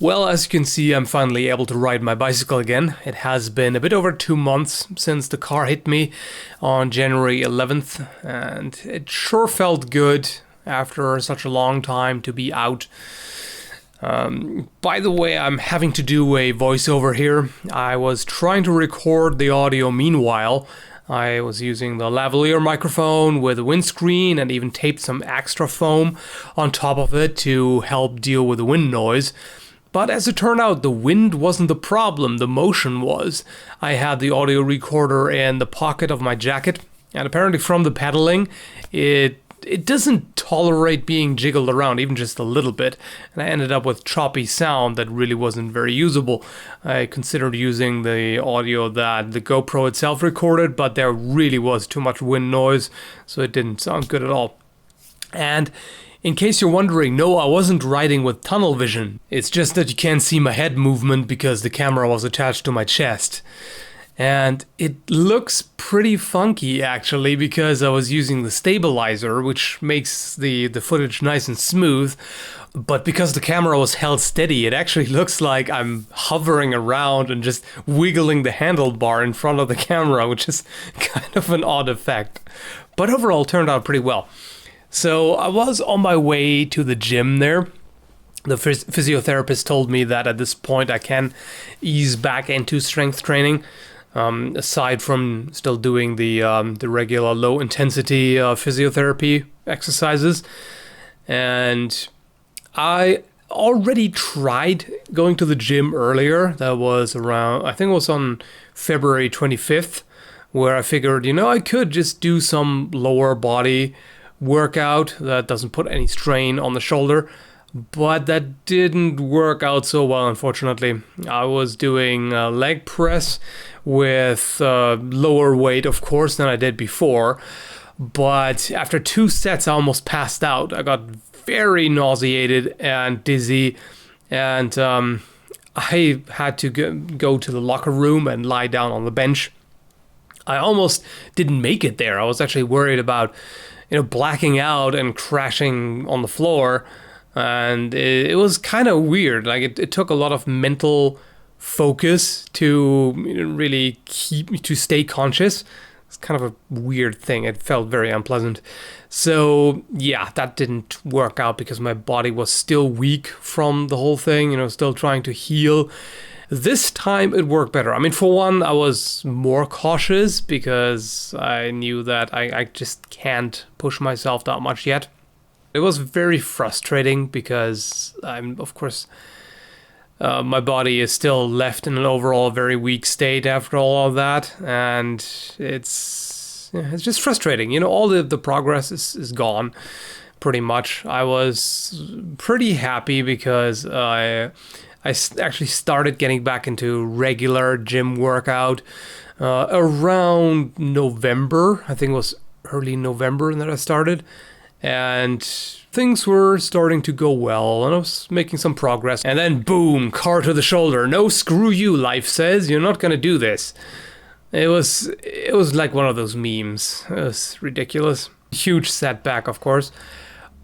Well, as you can see, I'm finally able to ride my bicycle again. It has been a bit over 2 months since the car hit me on January 11th, and it sure felt good after such a long time to be out. By the way, I'm having to do a voiceover here. I was trying to record the audio meanwhile. I was using the lavalier microphone with a windscreen and even taped some extra foam on top of it to help deal with the wind noise. But as it turned out, the wind wasn't the problem, the motion was. I had the audio recorder in the pocket of my jacket, and apparently from the pedaling, it doesn't tolerate being jiggled around, even just a little bit. And I ended up with choppy sound that really wasn't very usable. I considered using the audio that the GoPro itself recorded, but there really was too much wind noise, so it didn't sound good at all. And in case you're wondering, no, I wasn't riding with tunnel vision. It's just that you can't see my head movement because the camera was attached to my chest. And it looks pretty funky actually because I was using the stabilizer, which makes the footage nice and smooth. But because the camera was held steady, it actually looks like I'm hovering around and just wiggling the handlebar in front of the camera, which is kind of an odd effect. But overall, it turned out pretty well. So I was on my way to the gym there. The physiotherapist told me that at this point I can ease back into strength training, aside from still doing the regular low intensity physiotherapy exercises. And I already tried going to the gym earlier. That was around, I think it was on February 25th, where I figured, I could just do some lower body workout that doesn't put any strain on the shoulder, but that didn't work out so well, unfortunately. I was doing leg press with lower weight, of course, than I did before, but after 2 sets I almost passed out. I got very nauseated and dizzy, and I had to go to the locker room and lie down on the bench. I almost didn't make it there. I was actually worried about blacking out and crashing on the floor. And it was kind of weird. Like it took a lot of mental focus to really to stay conscious. It's kind of a weird thing. It felt very unpleasant. So yeah, that didn't work out because my body was still weak from the whole thing, still trying to heal. This time it worked better. I mean, for one, I was more cautious because I knew that I just can't push myself that much yet. It was very frustrating because of course, my body is still left in an overall very weak state after all of that. And it's just frustrating. All the progress is gone pretty much. I was pretty happy because I actually started getting back into regular gym workout around November. I think it was early November that I started. And things were starting to go well, and I was making some progress. And then boom, car to the shoulder. No, screw you, life says. You're not going to do this. It was like one of those memes. It was ridiculous. Huge setback, of course.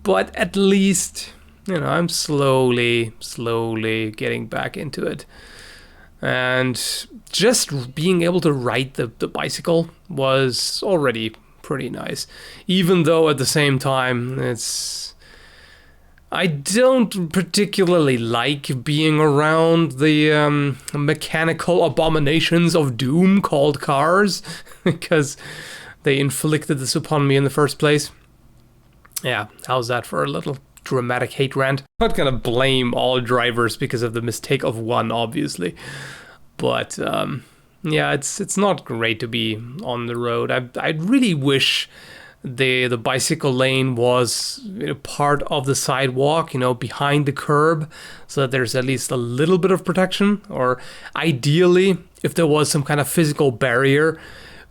But at least I'm slowly getting back into it. And just being able to ride the bicycle was already pretty nice. Even though at the same time, I don't particularly like being around the mechanical abominations of doom called cars, because they inflicted this upon me in the first place. Yeah, how's that for a little dramatic hate rant? I'm not gonna blame all drivers because of the mistake of one, obviously, but yeah, it's not great to be on the road. I really wish the bicycle lane was part of the sidewalk, behind the curb, so that there's at least a little bit of protection. Or ideally, if there was some kind of physical barrier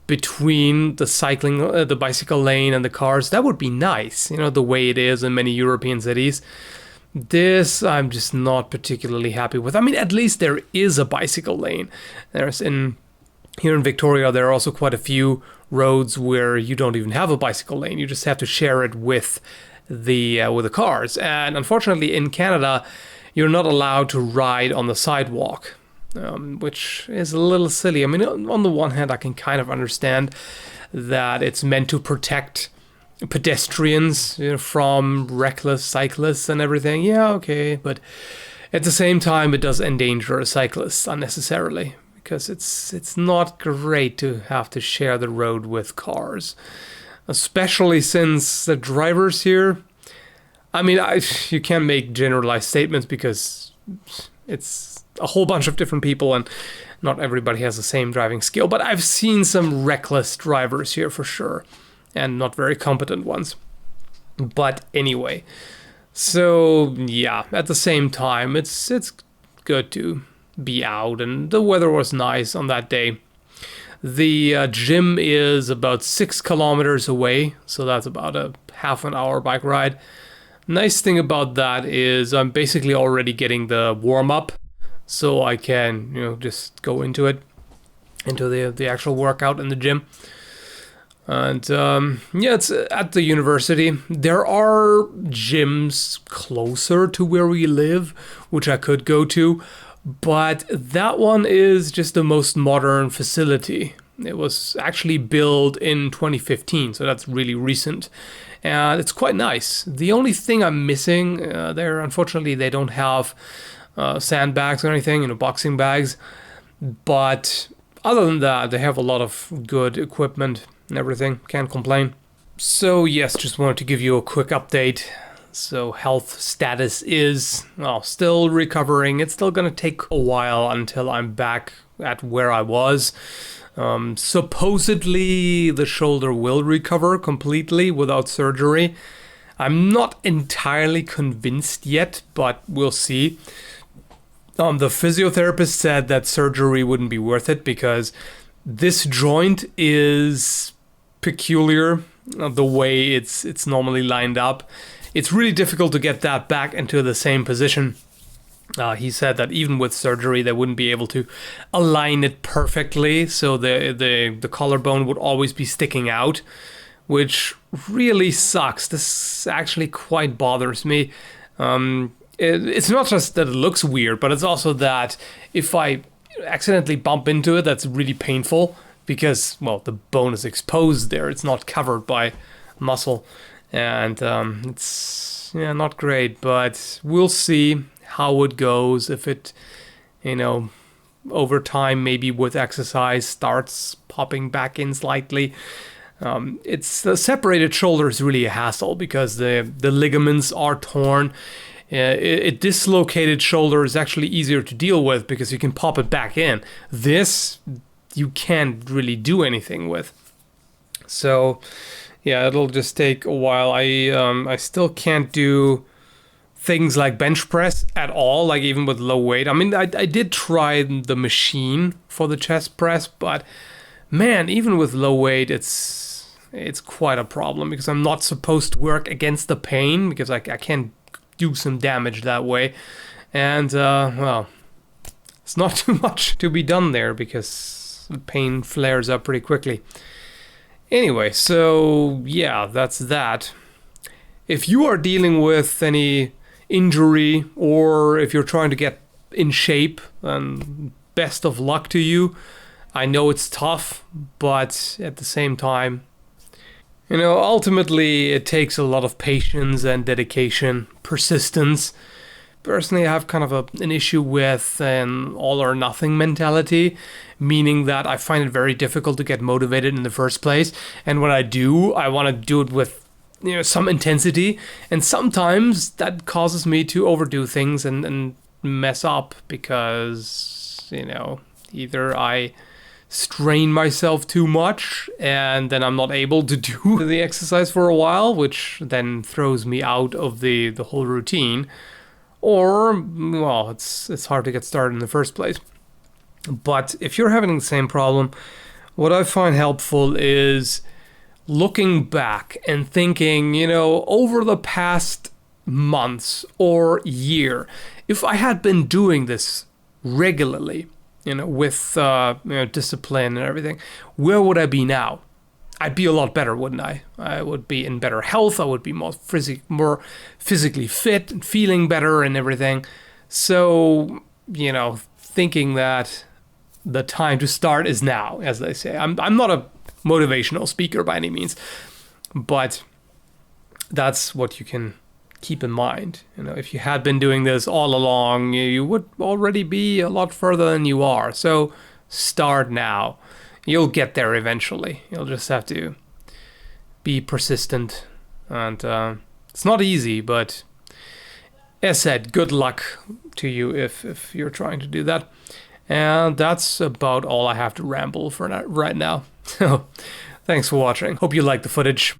between the bicycle lane and the cars, that would be nice, the way it is in many European cities. This I'm just not particularly happy with. I mean, at least there is a bicycle lane. Here in Victoria, there are also quite a few roads where you don't even have a bicycle lane. You just have to share it with the cars. And unfortunately, in Canada, you're not allowed to ride on the sidewalk, which is a little silly. I mean, on the one hand, I can kind of understand that it's meant to protect pedestrians, from reckless cyclists and everything. Yeah, okay, but at the same time, it does endanger cyclists unnecessarily, because it's not great to have to share the road with cars, especially since the drivers here. I mean, you can't make generalized statements because it's a whole bunch of different people and not everybody has the same driving skill, but I've seen some reckless drivers here for sure, and not very competent ones. But anyway, so yeah, at the same time, it's good to be out, and the weather was nice on that day. The gym is about 6 kilometers away, so that's about a half an hour bike ride. Nice thing about that is I'm basically already getting the warm up, so I can, just go into the actual workout in the gym. And it's at the university. There are gyms closer to where we live, which I could go to, but that one is just the most modern facility. It was actually built in 2015, so that's really recent. And it's quite nice. The only thing I'm missing there, unfortunately, they don't have sandbags or anything, boxing bags. But other than that, they have a lot of good equipment and everything. Can't complain. So yes, just wanted to give you a quick update. So health status is, still recovering. It's still going to take a while until I'm back at where I was. Supposedly the shoulder will recover completely without surgery. I'm not entirely convinced yet, but we'll see. The physiotherapist said that surgery wouldn't be worth it because this joint is peculiar, the way it's normally lined up. It's really difficult to get that back into the same position. He said that even with surgery, they wouldn't be able to align it perfectly, so the collarbone would always be sticking out, which really sucks. This actually quite bothers me. It's not just that it looks weird, but it's also that if I accidentally bump into it, that's really painful because, the bone is exposed there. It's not covered by muscle, and it's not great, but we'll see how it goes. If it, over time, maybe with exercise, starts popping back in slightly. It's the separated shoulder is really a hassle because the ligaments are torn. A dislocated shoulder is actually easier to deal with because you can pop it back in. This, you can't really do anything with. So, it'll just take a while. I still can't do things like bench press at all, like even with low weight. I mean, I did try the machine for the chest press, but man, even with low weight, it's quite a problem because I'm not supposed to work against the pain because I can do some damage that way. And, it's not too much to be done there because the pain flares up pretty quickly. Anyway, so that's that. If you are dealing with any injury or if you're trying to get in shape, then best of luck to you. I know it's tough, but at the same time, ultimately it takes a lot of patience and dedication, persistence. Personally, I have kind of an issue with an all or nothing mentality, meaning that I find it very difficult to get motivated in the first place. And when I do, I want to do it with some intensity, and sometimes that causes me to overdo things and mess up because either I strain myself too much and then I'm not able to do the exercise for a while, which then throws me out of the whole routine, or it's hard to get started in the first place. But if you're having the same problem, what I find helpful is looking back and thinking, over the past months or year, if I had been doing this regularly, with discipline and everything, where would I be now? I'd be a lot better, wouldn't I? I would be in better health. I would be more physically fit and feeling better and everything. So, thinking that the time to start is now, as they say. I'm not a motivational speaker by any means, but that's what you can keep in mind. If you had been doing this all along, you would already be a lot further than you are. So start now. You'll get there eventually. You'll just have to be persistent. And it's not easy, but as said, good luck to you if you're trying to do that. And that's about all I have to ramble for right now. So thanks for watching. Hope you liked the footage.